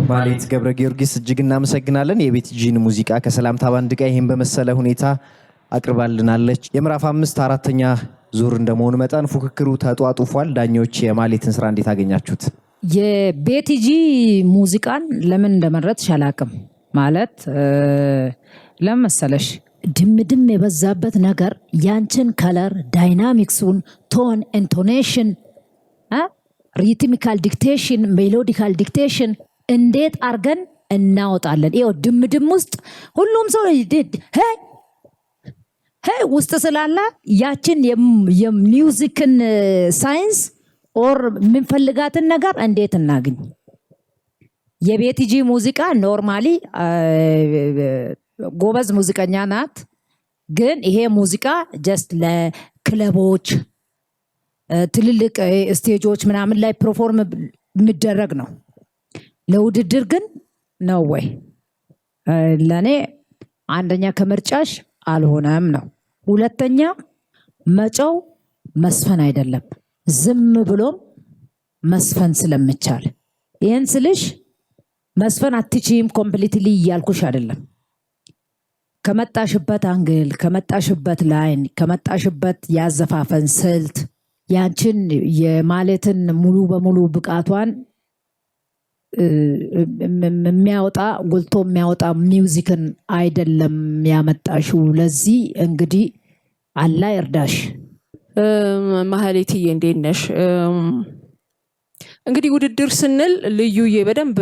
ማለት ገብረ ጊዮርጊስ እጅግ እናመሰግናለን። የቤቲጂን ሙዚቃ ከሰላምታ ባንድ ጋር ይሄን በመሰለ ሁኔታ አቅርባልናለች። የምዕራፍ 5 አራተኛ ዙር እንደመሆኑ መጠን ፉክክሩ ተጧጡፏል። ዳኞች የማሌትን ስራ እንዴት አገኛችሁት? የቤቲጂ ሙዚቃን ለምን እንደመረጥሽ አላቅም። ማለት ለመሰለሽ ድምድም የበዛበት ነገር ያንቺን ከለር ዳይናሚክሱን ቶን ኢንቶኔሽን ሪትሚካል ዲክቴሽን ሜሎዲካል ዲክቴሽን እንዴት አርገን እናወጣለን? ይሄው ድምድም ውስጥ ሁሉም ሰው ሄይ ውስጥ ስላለ ያችን የሚውዚክን ሳይንስ ኦር ምንፈልጋትን ነገር እንዴት እናግኝ? የቤቲጂ ሙዚቃ ኖርማሊ ጎበዝ ሙዚቀኛ ናት። ግን ይሄ ሙዚቃ ጀስት ለክለቦች ትልልቅ ስቴጆች ምናምን ላይ ፐርፎርም የሚደረግ ነው። ለውድድር ግን ነው ወይ? ለኔ አንደኛ ከምርጫሽ አልሆነም ነው። ሁለተኛ መጫው መስፈን አይደለም፣ ዝም ብሎም መስፈን ስለምቻል። ይሄን ስልሽ መስፈን አትችይም ኮምፕሊትሊ እያልኩሽ አይደለም። ከመጣሽበት አንግል፣ ከመጣሽበት ላይን፣ ከመጣሽበት ያዘፋፈን ስልት ያንቺን የማለትን ሙሉ በሙሉ ብቃቷን የሚያወጣ ጎልቶ የሚያወጣ ሚውዚክን አይደለም ያመጣሽው። ለዚህ እንግዲህ አላህ ይርዳሽ። ማህሌትዬ እንዴት ነሽ? እንግዲህ ውድድር ስንል ልዩዬ በደንብ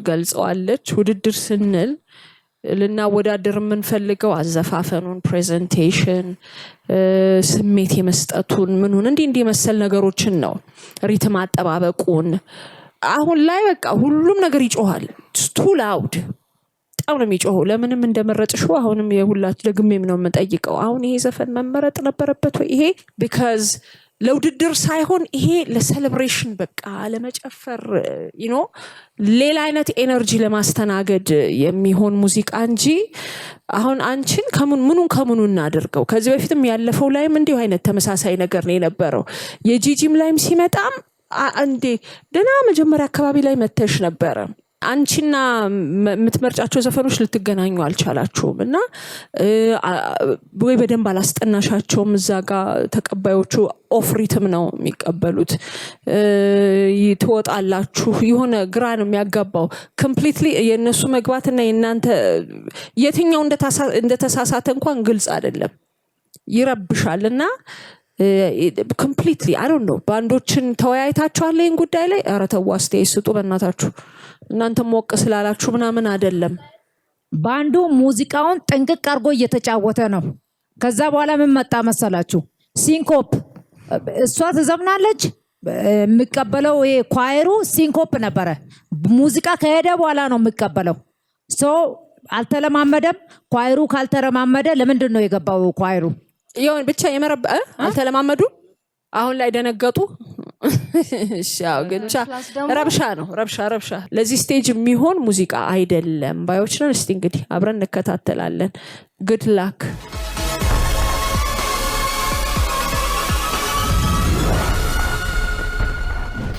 ገልጸዋለች። ውድድር ስንል ልናወዳደር የምንፈልገው አዘፋፈኑን፣ ፕሬዘንቴሽን፣ ስሜት የመስጠቱን ምኑን እንዲህ መሰል ነገሮችን ነው። ሪትም አጠባበቁን አሁን ላይ በቃ ሁሉም ነገር ይጮሃል። ቱ ላውድ በጣም ነው የሚጮኸው። ለምንም እንደመረጥሽው አሁንም የሁላችሁ ደግሜም ነው የምጠይቀው። አሁን ይሄ ዘፈን መመረጥ ነበረበት ወይ? ይሄ ቢካዝ ለውድድር ሳይሆን ይሄ ለሴሌብሬሽን በቃ ለመጨፈር ሌላ አይነት ኤነርጂ ለማስተናገድ የሚሆን ሙዚቃ እንጂ አሁን አንቺን ከምኑ እናደርገው። ከዚህ በፊትም ያለፈው ላይም እንዲሁ አይነት ተመሳሳይ ነገር ነው የነበረው። የጂጂም ላይም ሲመጣም አንዴ ደና መጀመሪያ አካባቢ ላይ መተሽ ነበረ። አንቺና የምትመርጫቸው ዘፈኖች ልትገናኙ አልቻላችሁም እና ወይ በደንብ አላስጠናሻቸውም። እዛ ጋር ተቀባዮቹ ኦፍ ሪትም ነው የሚቀበሉት። ትወጣላችሁ፣ የሆነ ግራ ነው የሚያጋባው። ኮምፕሊትሊ የነሱ መግባትና የናንተ የትኛው እንደተሳሳተ እንኳን ግልጽ አይደለም፣ ይረብሻልና ኮምፕሊትሊ አይ ዶንት ኖ። ባንዶችን ተወያይታችኋል ይሄን ጉዳይ ላይ? ኧረ ተው አስተያየት ስጡ በእናታችሁ። እናንተ ሞቅ ስላላችሁ ምናምን አይደለም። ባንዱ ሙዚቃውን ጥንቅቅ አርጎ እየተጫወተ ነው። ከዛ በኋላ ምን መጣ መሰላችሁ? ሲንኮፕ እሷ ትዘምናለች፣ የሚቀበለው ይሄ ኳይሩ ሲንኮፕ ነበረ። ሙዚቃ ከሄደ በኋላ ነው የሚቀበለው። አልተለማመደም። ኳይሩ ካልተረማመደ ለምንድን ነው የገባው ኳይሩ? ይሁን ብቻ አልተለማመዱ። አሁን ላይ ደነገጡ። ሻው ግን ረብሻ ነው፣ ረብሻ። ለዚህ ስቴጅ የሚሆን ሙዚቃ አይደለም ባዮች ነን። እስቲ እንግዲህ አብረን እንከታተላለን። ጉድ ላክ።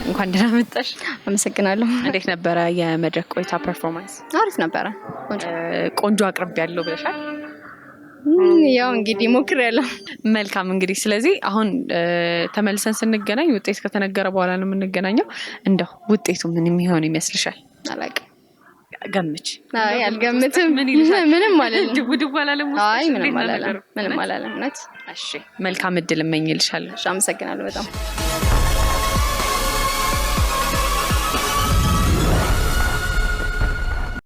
እንኳን ደህና መጣሽ። አመሰግናለሁ። እንዴት ነበረ የመድረክ ቆይታ? ፐርፎርማንስ አሪፍ ነበረ። ቆንጆ አቅርብ ያለው ብለሻል። ያው እንግዲህ ሞክሬያለሁ። መልካም። እንግዲህ ስለዚህ አሁን ተመልሰን ስንገናኝ ውጤት ከተነገረ በኋላ ነው የምንገናኘው። እንደው ውጤቱ ምን የሚሆን ይመስልሻል? አላውቅም። ገምች። አይ አልገምትም። ምንም ማለት ነው። ድብድብ አላለም። አይ ምንም አላለም። እውነት። እሺ መልካም እድል እመኝልሻለሁ። አመሰግናለሁ በጣም።